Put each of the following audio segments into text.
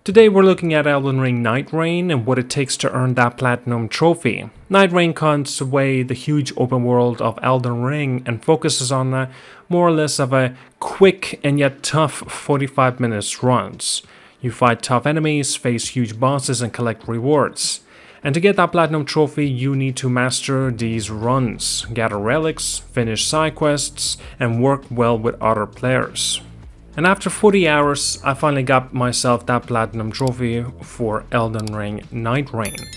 Today we're looking at Elden Ring Nightreign and what it takes to earn that Platinum Trophy. Nightreign cuts away the huge open world of Elden Ring and focuses on more or less of a quick and yet tough 45 minutes runs. You fight tough enemies, face huge bosses and collect rewards. And to get that Platinum Trophy you need to master these runs, gather relics, finish side quests and work well with other players. And after 40 hours, I finally got myself that Platinum Trophy for Elden Ring Nightreign.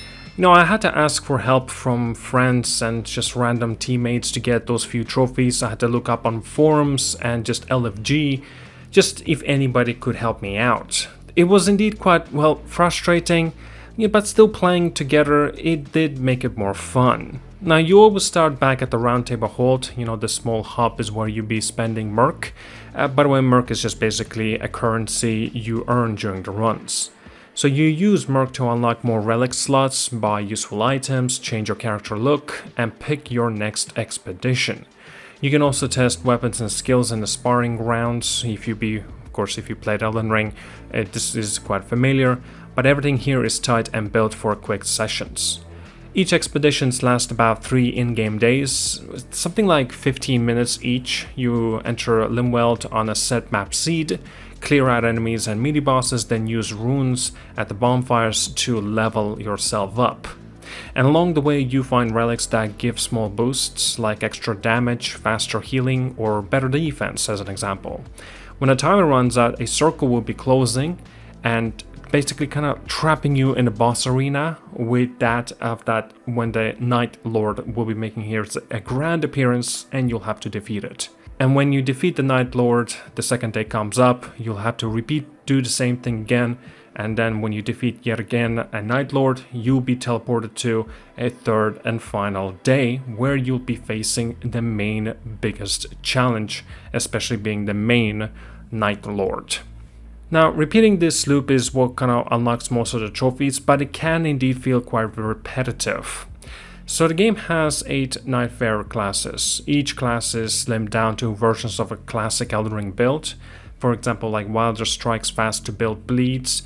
I had to ask for help from friends and just random teammates to get those few trophies. I had to look up on forums and just LFG, just if anybody could help me out. It was indeed quite, frustrating, but still playing together, it did make it more fun. Now you always start back at the Round Table Hold, the small hub is where you be spending Merc. By the way, Merc is just basically a currency you earn during the runs. So you use Merc to unlock more relic slots, buy useful items, change your character look, and pick your next expedition. You can also test weapons and skills in the sparring grounds. If you played Elden Ring, this is quite familiar, but everything here is tight and built for quick sessions. Each expeditions last about 3 in-game days, something like 15 minutes each. You enter Limweld on a set map seed, clear out enemies and mini bosses, then use runes at the bonfires to level yourself up. And along the way you find relics that give small boosts like extra damage, faster healing or better defense as an example. When a timer runs out, a circle will be closing and basically kind of trapping you in the boss arena with that when the Night Lord will be making here a grand appearance and you'll have to defeat it. And when you defeat the Night Lord, the second day comes up, you'll have to do the same thing again, and then when you defeat yet again a Night Lord, you'll be teleported to a third and final day where you'll be facing the main biggest challenge, especially being the main Night Lord. Now, repeating this loop is what kind of unlocks most of the trophies, but it can indeed feel quite repetitive. So the game has 8 Nightfarer classes. Each class is slimmed down to versions of a classic Elden Ring build. For example, like Wilder strikes fast to build bleeds,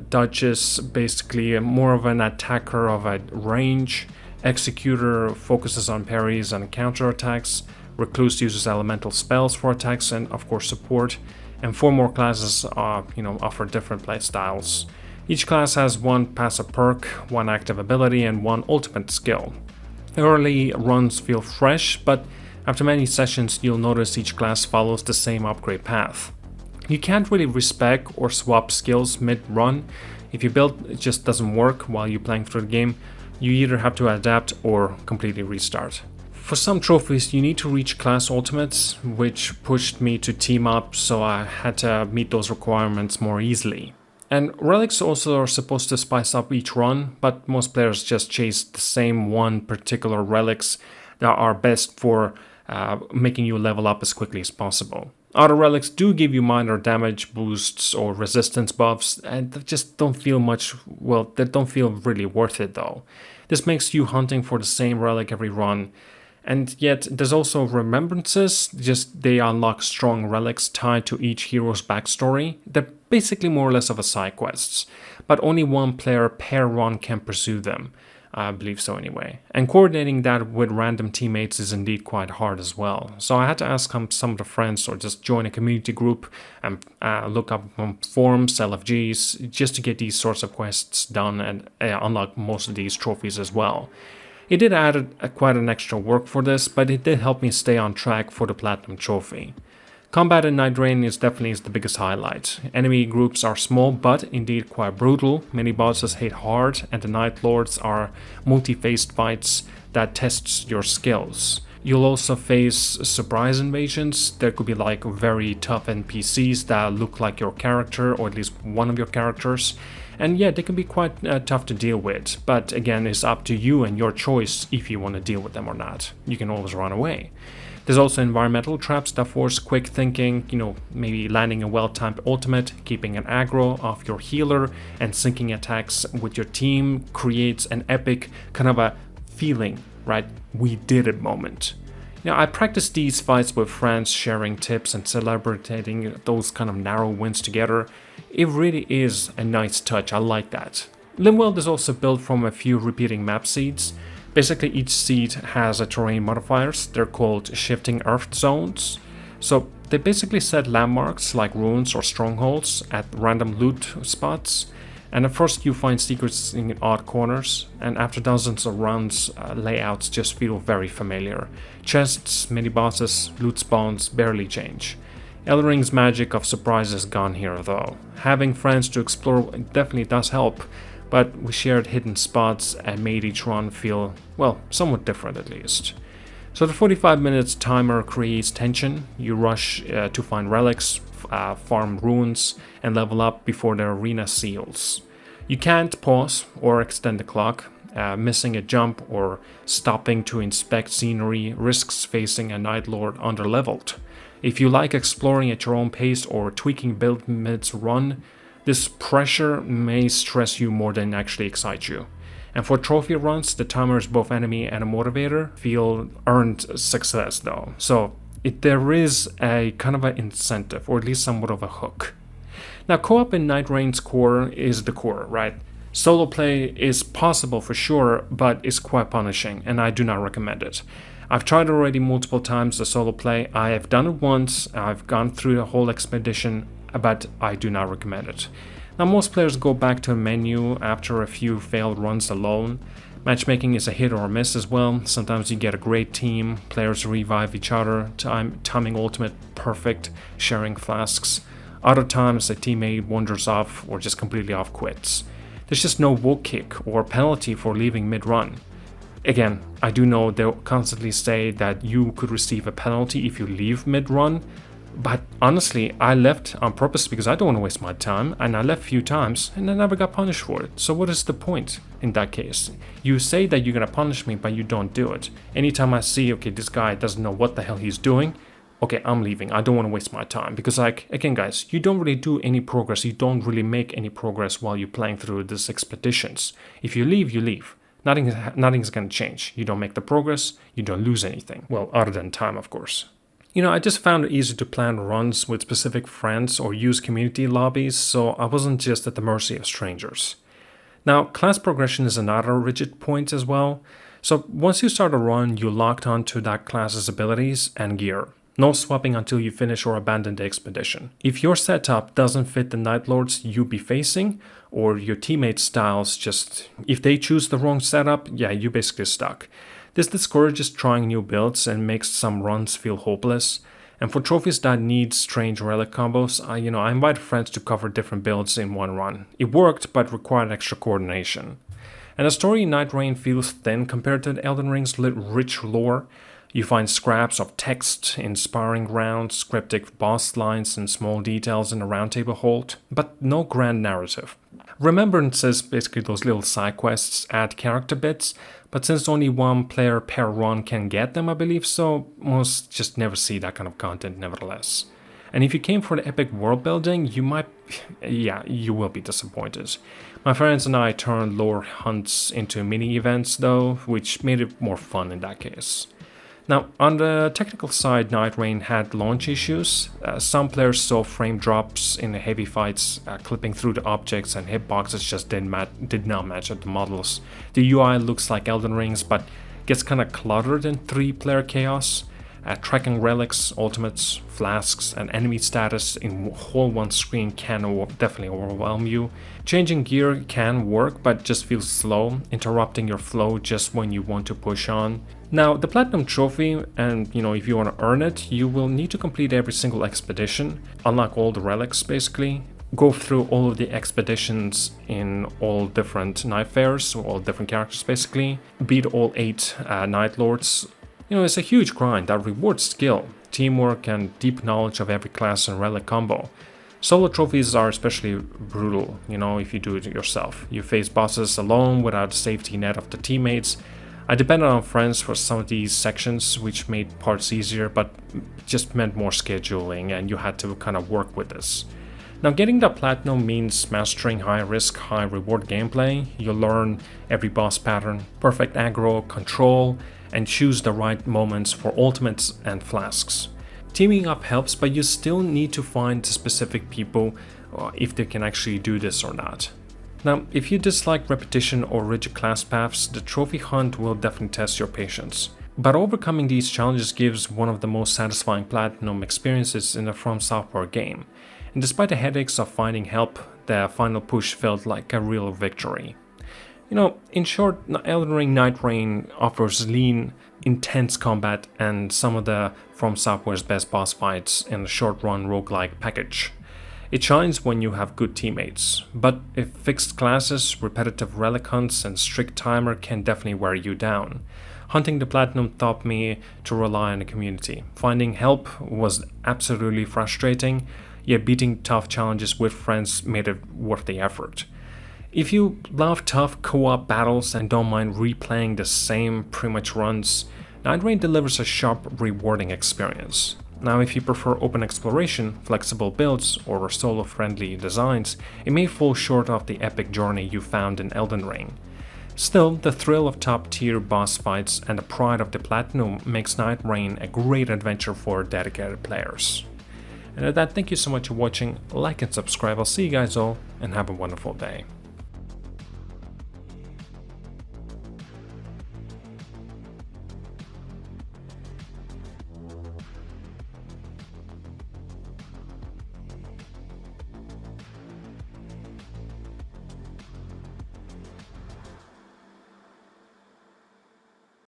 Duchess basically more of an attacker of a range, Executor focuses on parries and counterattacks, Recluse uses elemental spells for attacks and of course support. And 4 more classes offer different playstyles. Each class has 1 passive perk, 1 active ability, and 1 ultimate skill. Early runs feel fresh, but after many sessions you'll notice each class follows the same upgrade path. You can't really respec or swap skills mid-run. If your build just doesn't work while you're playing through the game, you either have to adapt or completely restart. For some trophies you need to reach class ultimates, which pushed me to team up, so I had to meet those requirements more easily. And relics also are supposed to spice up each run, but most players just chase the same one particular relics that are best for making you level up as quickly as possible. Other relics do give you minor damage boosts or resistance buffs, and they just don't feel they don't feel really worth it though. This makes you hunting for the same relic every run. And yet there's also remembrances, they unlock strong relics tied to each hero's backstory. They're basically more or less of a side quests, but only 1 player per run can pursue them. I believe so anyway. And coordinating that with random teammates is indeed quite hard as well. So I had to ask some of the friends or just join a community group and look up on forums, LFGs, just to get these sorts of quests done and unlock most of these trophies as well. It did add quite an extra work for this, but it did help me stay on track for the Platinum Trophy. Combat in Nightreign is definitely the biggest highlight. Enemy groups are small but indeed quite brutal, many bosses hit hard, and the Night Lords are multi-phased fights that tests your skills. You'll also face surprise invasions. There could be like very tough NPCs that look like your character or at least one of your characters. And yeah, they can be quite tough to deal with, but again, it's up to you and your choice if you want to deal with them or not. You can always run away. There's also environmental traps that force quick thinking, maybe landing a well-timed ultimate, keeping an aggro off your healer, and syncing attacks with your team creates an epic kind of a feeling, right? We did it moment. I practiced these fights with friends, sharing tips and celebrating those kind of narrow wins together. It really is a nice touch, I like that. Limworld is also built from a few repeating map seeds. Basically each seed has a terrain modifiers, they're called shifting earth zones. So they basically set landmarks like ruins or strongholds at random loot spots. And at first you find secrets in odd corners, and after dozens of runs, layouts just feel very familiar. Chests, mini-bosses, loot spawns barely change. Elden Ring's magic of surprise is gone here though. Having friends to explore definitely does help, but we shared hidden spots and made each run feel, well, somewhat different at least. So the 45 minutes timer creates tension. You rush to find relics, farm ruins, and level up before the arena seals. You can't pause or extend the clock. Missing a jump or stopping to inspect scenery risks facing a Night Lord underleveled. If you like exploring at your own pace or tweaking build mid-run, this pressure may stress you more than actually excite you. And for trophy runs, the timer is both enemy and a motivator. Feel earned success though. So there is a kind of an incentive, or at least somewhat of a hook. Now co-op in Nightreign's core is the core, right? Solo play is possible for sure, but it's quite punishing and I do not recommend it. I've tried already multiple times the solo play. I have done it once, I've gone through the whole expedition, but I do not recommend it. Now most players go back to a menu after a few failed runs alone. Matchmaking is a hit or a miss as well. Sometimes you get a great team, players revive each other, timing ultimate perfect, sharing flasks. Other times a teammate wanders off or just completely off quits. There's just no woke kick or penalty for leaving mid-run. Again, I do know they'll constantly say that you could receive a penalty if you leave mid-run, but honestly, I left on purpose because I don't want to waste my time, and I left a few times and I never got punished for it. So what is the point in that case? You say that you're gonna punish me, but you don't do it. Anytime I see, okay, this guy doesn't know what the hell he's doing, okay, I'm leaving. I don't want to waste my time because, like, again, guys, you don't really do any progress. You don't really make any progress while you're playing through these expeditions. If you leave, you leave. Nothing's gonna change. You don't make the progress, you don't lose anything. Well, other than time, of course. You know, I just found it easy to plan runs with specific friends or use community lobbies, so I wasn't just at the mercy of strangers. Now, class progression is another rigid point as well. So once you start a run, you're locked onto that class's abilities and gear. No swapping until you finish or abandon the expedition. If your setup doesn't fit the Night Lords you be facing, or your teammates' styles if they choose the wrong setup, yeah, you're basically stuck. This discourages trying new builds and makes some runs feel hopeless. And for trophies that need strange relic combos, I invite friends to cover different builds in one run. It worked, but required extra coordination. And the story in Nightreign feels thin compared to Elden Ring's rich lore. You find scraps of text, inspiring rounds, cryptic boss lines, and small details in a roundtable hold, but no grand narrative. Remembrances, basically those little side quests, add character bits, but since only one player per run can get them, I believe so, most just never see that kind of content nevertheless. And if you came for the epic world building, you will be disappointed. My friends and I turned lore hunts into mini events though, which made it more fun in that case. Now, on the technical side, Nightreign had launch issues. Some players saw frame drops in the heavy fights, clipping through the objects, and hitboxes just did not match up the models. The UI looks like Elden Ring's, but gets kind of cluttered in 3-player chaos. Tracking relics, ultimates, flasks, and enemy status in whole one screen can definitely overwhelm you. Changing gear can work, but just feels slow, interrupting your flow just when you want to push on. Now, the Platinum Trophy, and if you want to earn it, you will need to complete every single expedition, unlock all the relics basically, go through all of the expeditions in all different night fairs, or all different characters basically, beat all 8 Night Lords. It's a huge grind that rewards skill, teamwork, and deep knowledge of every class and relic combo. Solo trophies are especially brutal, if you do it yourself. You face bosses alone without a safety net of the teammates. I depended on friends for some of these sections, which made parts easier, but just meant more scheduling, and you had to kind of work with this. Now, getting the Platinum means mastering high-risk, high-reward gameplay. You'll learn every boss pattern, perfect aggro, control, and choose the right moments for ultimates and flasks. Teaming up helps, but you still need to find specific people if they can actually do this or not. Now, if you dislike repetition or rigid class paths, the trophy hunt will definitely test your patience. But overcoming these challenges gives one of the most satisfying platinum experiences in a From Software game. And despite the headaches of finding help, the final push felt like a real victory. In short, Elden Ring Nightreign offers lean, intense combat and some of the From Software's best boss fights in a short-run roguelike package. It shines when you have good teammates, but if fixed classes, repetitive relic hunts, and strict timer can definitely wear you down. Hunting the Platinum taught me to rely on the community. Finding help was absolutely frustrating, yet beating tough challenges with friends made it worth the effort. If you love tough co-op battles and don't mind replaying the same pretty much runs, Nightreign delivers a sharp, rewarding experience. Now, if you prefer open exploration, flexible builds, or solo-friendly designs, it may fall short of the epic journey you found in Elden Ring. Still, the thrill of top-tier boss fights and the pride of the Platinum makes Nightreign a great adventure for dedicated players. And with that, thank you so much for watching, like and subscribe, I'll see you guys all, and have a wonderful day.